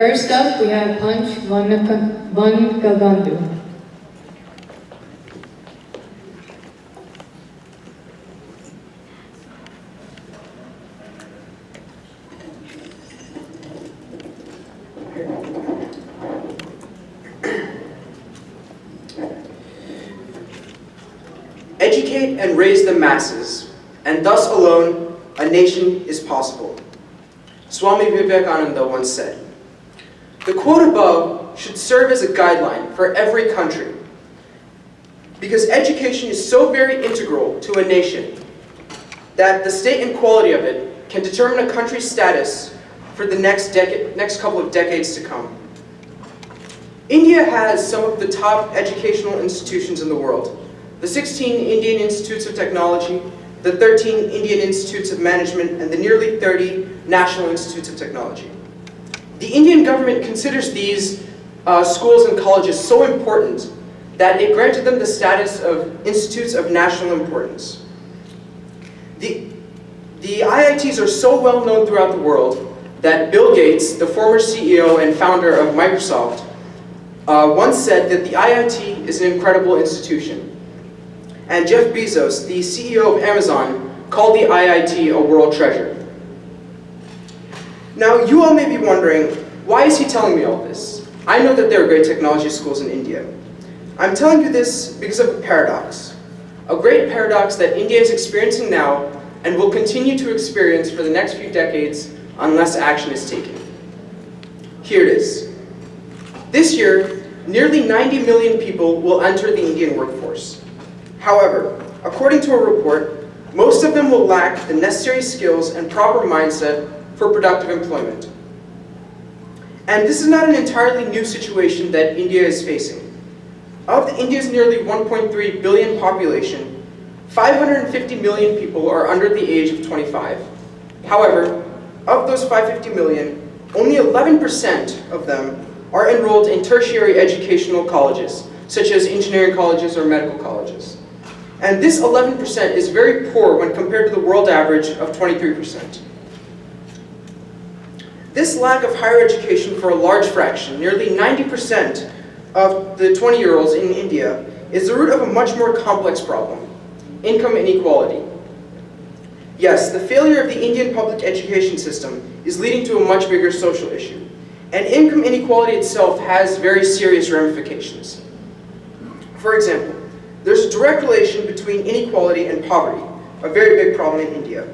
First up, we have Panch Vangapandu. Educate and raise the masses, and thus alone a nation is possible. Swami V.V.Lakshminarayana once said. The quote above should serve as a guideline for every country, because education is so very integral to a nation that the state and quality of it can determine a country's status for the next couple of decades to come. India has some of the top educational institutions in the world. The 16 Indian Institutes of Technology, the 13 Indian Institutes of Management, and the nearly 30 National Institutes of Technology. The Indian government considers these schools and colleges so important that it granted them the status of institutes of national importance. The IITs are so well known throughout the world that Bill Gates, the former CEO and founder of Microsoft, once said that the IIT is an incredible institution. And Jeff Bezos, the CEO of Amazon, called the IIT a world treasure. Now, you all may be wondering, why is he telling me all this? I know that there are great technology schools in India. I'm telling you this because of a paradox. A great paradox that India is experiencing now and will continue to experience for the next few decades unless action is taken. Here it is. This year, nearly 90 million people will enter the Indian workforce. However, according to a report, most of them will lack the necessary skills and proper mindset for productive employment. And this is not an entirely new situation that India is facing. Of India's nearly 1.3 billion population, 550 million people are under the age of 25. However, of those 550 million, only 11% of them are enrolled in tertiary educational colleges, such as engineering colleges or medical colleges. And this 11% is very poor when compared to the world average of 23%. This lack of higher education for a large fraction, nearly 90% of the 20-year-olds in India, is the root of a much more complex problem: income inequality. Yes, the failure of the Indian public education system is leading to a much bigger social issue, and income inequality itself has very serious ramifications. For example, there's a direct relation between inequality and poverty, a very big problem in India.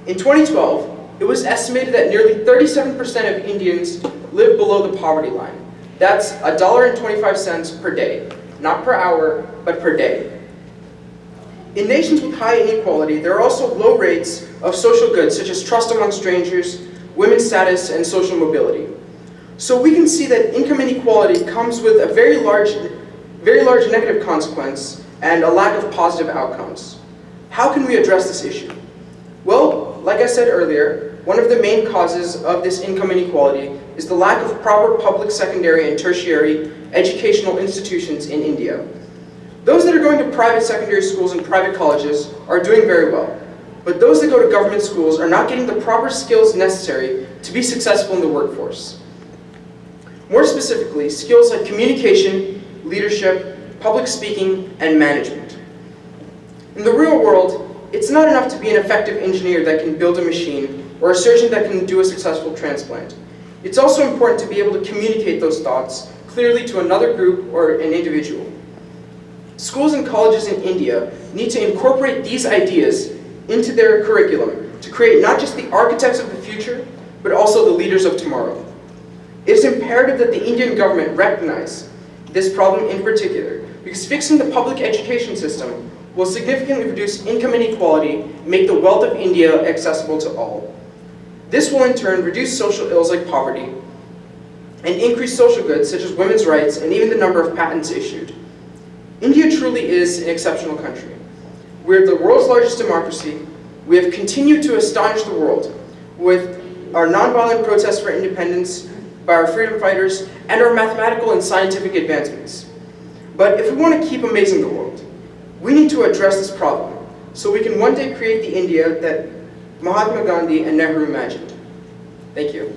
In 2012, it was estimated that nearly 37% of Indians live below the poverty line. That's $1.25 per day, not per hour, but per day. In nations with high inequality, there are also low rates of social goods such as trust among strangers, women's status, and social mobility. So we can see that income inequality comes with a very large negative consequence and a lack of positive outcomes. How can we address this issue? Well, like I said earlier, one of the main causes of this income inequality is the lack of proper public secondary and tertiary educational institutions in India. Those that are going to private secondary schools and private colleges are doing very well, but those that go to government schools are not getting the proper skills necessary to be successful in the workforce. More specifically, skills like communication, leadership, public speaking, and management. In the real world, it's not enough to be an effective engineer that can build a machine or a surgeon that can do a successful transplant. It's also important to be able to communicate those thoughts clearly to another group or an individual. Schools and colleges in India need to incorporate these ideas into their curriculum to create not just the architects of the future, but also the leaders of tomorrow. It is imperative that the Indian government recognize this problem in particular, because fixing the public education system will significantly reduce income inequality and make the wealth of India accessible to all. This will in turn reduce social ills like poverty and increase social goods such as women's rights and even the number of patents issued. India truly is an exceptional country. We're the world's largest democracy. We have continued to astonish the world with our nonviolent protests for independence by our freedom fighters and our mathematical and scientific advancements. But if we want to keep amazing the world, we need to address this problem so we can one day create the India that Mahatma Gandhi and Nehru imagined. Thank you.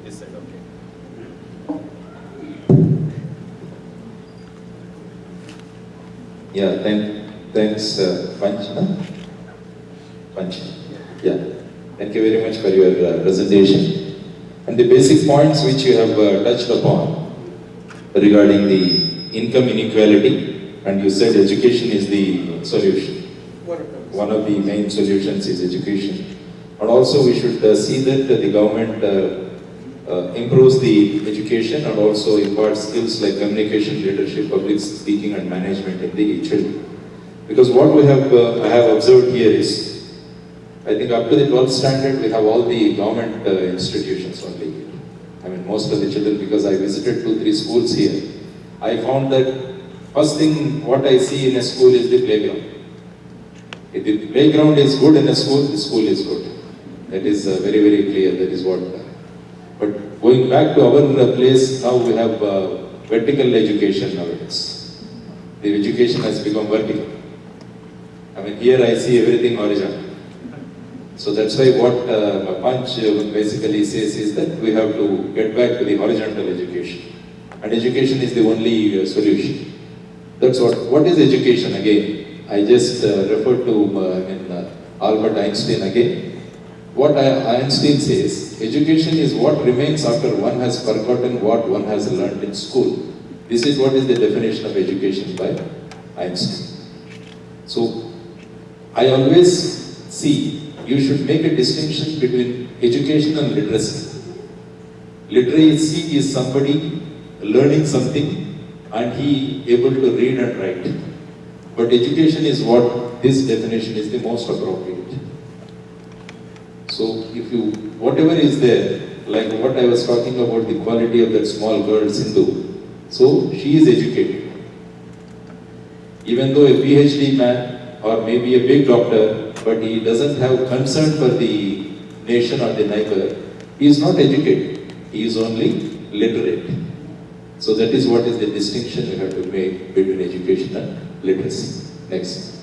This side, okay. Yeah, thanks, Panch. Panch. Yeah, thank you very much for your presentation. And the basic points which you have touched upon regarding the income inequality, and you said education is the solution. One of the main solutions is education. And also we should see that the government improves the education and also imparts skills like communication, leadership, public speaking and management in the children. Because what we have, I have observed here is, I think up to the 12th standard we have all the government institutions only. I mean most of the children, because I visited 2-3 schools here, I found that first thing what I see in a school is the playground. If the playground is good in a school, the school is good. That is very, very clear, that is what. But going back to our place, now we have vertical education nowadays. The education has become vertical. I mean here I see everything horizontal. So that's why what Panch basically says is that we have to get back to the horizontal education. And education is the only solution. That's what is education again? I just referred to Albert Einstein again. What Einstein says, education is what remains after one has forgotten what one has learned in school. This is what is the definition of education by Einstein. So, I always see you should make a distinction between education and literacy. Literacy is somebody learning something and he able to read and write. But education is what this definition is the most appropriate. So if you, whatever is there, like what I was talking about, the quality of that small girl Sindhu, so she is educated. Even though a PhD man or maybe a big doctor, but he doesn't have concern for the nation or the neighbor, he is not educated, he is only literate. So that is what is the distinction we have to make between education and literacy. Next.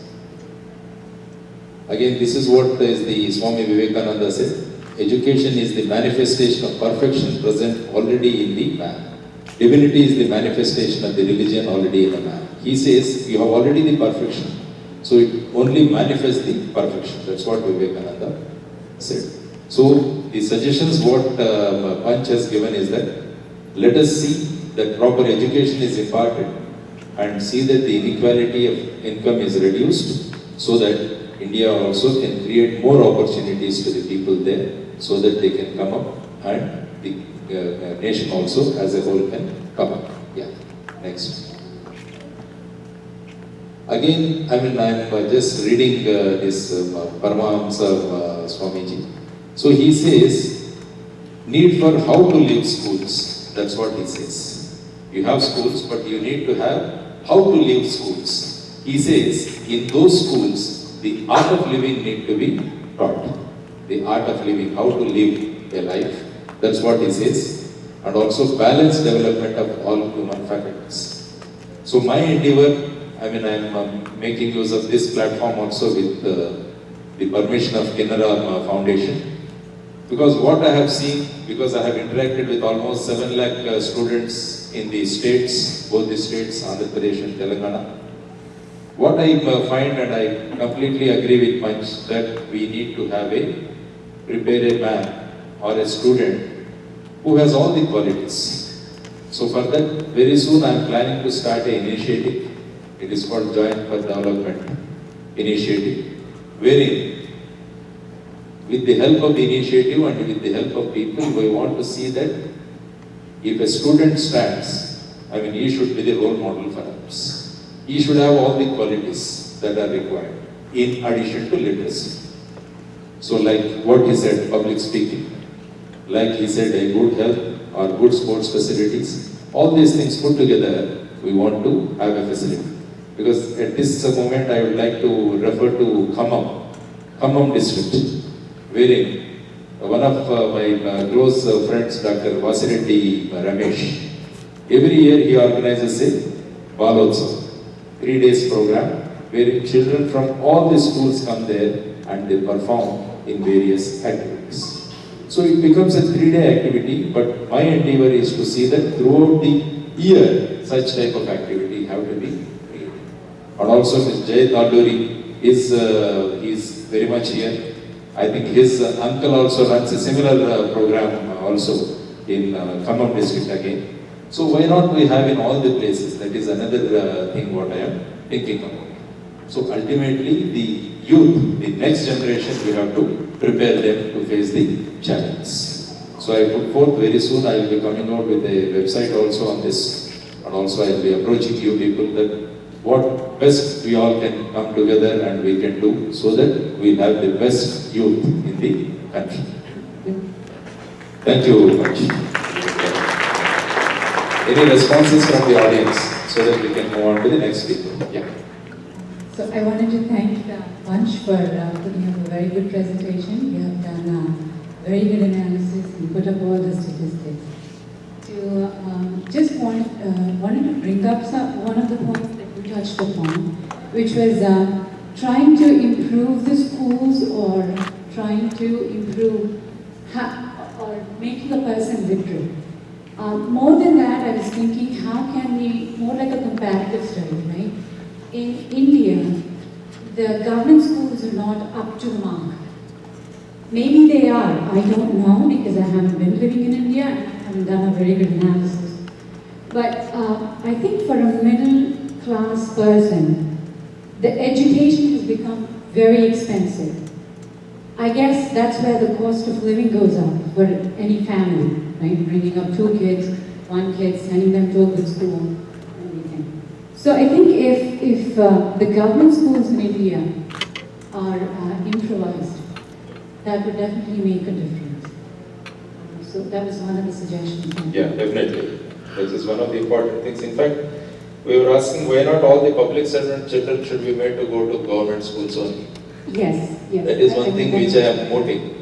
Again, this is what is the Swami Vivekananda said. Education is the manifestation of perfection present already in the man. Divinity is the manifestation of the religion already in the man. He says, you have already the perfection. So it only manifests the perfection. That's what Vivekananda said. So the suggestions what Panch has given is that let us see that proper education is imparted and see that the inequality of income is reduced so that India also can create more opportunities to the people there so that they can come up and the nation also as a whole can come up. Yeah. Next. Again, I mean, I am just reading this Paramahamsa Swamiji. So he says, need for how to live schools. That's what he says. You have schools, but you need to have how to live schools. He says, in those schools, the art of living need to be taught. The art of living, how to live a life. That's what he says. And also balanced development of all human faculties. So my endeavor, I mean, I am making use of this platform also with the permission of Canara Foundation. Because what I have seen, because I have interacted with almost 7 lakh students in the states, both the states, Andhra Pradesh and Telangana. What I find, and I completely agree with Panch, that we need to have prepare a man or a student who has all the qualities. So for that, very soon I am planning to start an initiative. It is called Joint for Development Initiative, wherein with the help of the initiative and with the help of people, we want to see that if a student stands, I mean, he should be the role model for others. He should have all the qualities that are required in addition to literacy. So like what he said, public speaking, like he said, a good health or good sports facilities, all these things put together, we want to have a facility. Because at this moment, I would like to refer to Khammam district, wherein one of my close friends, Dr. Vasireddy Ramesh, every year he organizes a Balotsav, 3 days program, where children from all the schools come there and they perform in various activities. So it becomes a 3-day activity, but my endeavor is to see that throughout the year, such type of activity have to be created. And also Mr. Jay Talduri is very much here. I think his uncle also runs a similar program also in Khammam district again. So why not we have in all the places? That is another thing what I am thinking about. So ultimately the youth, the next generation, we have to prepare them to face the challenge. So I put forth very soon, I will be coming out with a website also on this, and also I will be approaching you people that what best we all can come together and we can do so that we have the best youth in the country. Thank you very much. Any responses from the audience so that we can move on to the next speaker? Yeah. So I wanted to thank Panch for putting up a very good presentation. You have done very good analysis and put up all the statistics. To just wanted to bring up one of the points that you touched upon, which was trying to improve the schools or trying to improve or making a person literate. More than that, I was thinking, how can we, more like a comparative study, right? In India, the government schools are not up to the mark. Maybe they are, I don't know, because I haven't been living in India and haven't done a very good analysis. But I think for a middle class person, the education has become very expensive. I guess that's where the cost of living goes up for any family, right? Bringing up 2 kids, 1 kid, sending them to a good school, everything. So I think if the government schools in India are improvised, that would definitely make a difference. So that was one of the suggestions. Yeah, definitely. This is one of the important things. In fact, we were asking why not all the public servant children should be made to go to government schools only. Yes, yes. That is one thing which I am noting.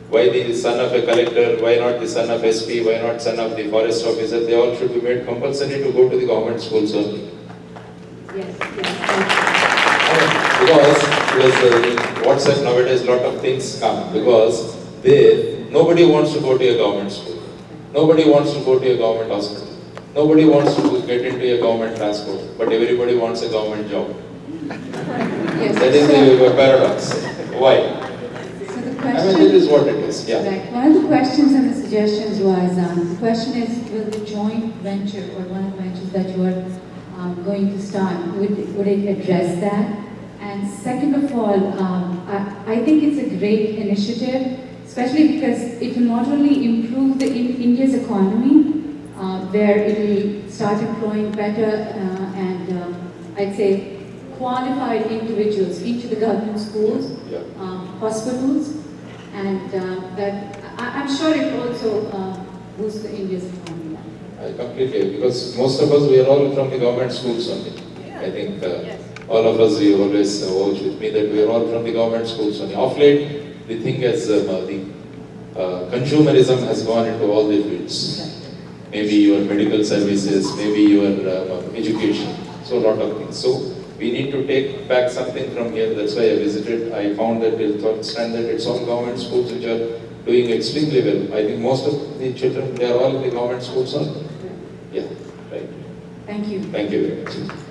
Why the son of a collector, why not the son of SP, why not son of the forest officer, they all should be made compulsory to go to the government schools only. Yes, yes. Because in WhatsApp nowadays lot of things come, because nobody wants to go to a government school. Nobody wants to go to a government hospital. Nobody wants to get into a government transport, but everybody wants a government job. Yes. That is the paradox. Why? So the I question, mean, it is what it is. Yeah. right. One of the questions and the suggestions was, the question is, will the joint venture or one of the ventures that you are going to start, would it address that? And second of all, I think it's a great initiative, especially because it will not only improve India's economy, where it will start employing better and I'd say qualified individuals into the government schools, Yeah. hospitals, and that I'm sure it also boosts India's economy. I completely agree, because most of us, we are all from the government schools only. I think all of us, you always vouch with me that we are all from the government schools only. Of late, the thing has, the consumerism has gone into all the fields. Maybe your medical services, maybe your education, so a lot of things. So we need to take back something from here. That's why I visited. I found that it's all government schools which are doing extremely well. I think most of the children, they are all in the government schools only. Yeah, right. Thank you. Thank you very much.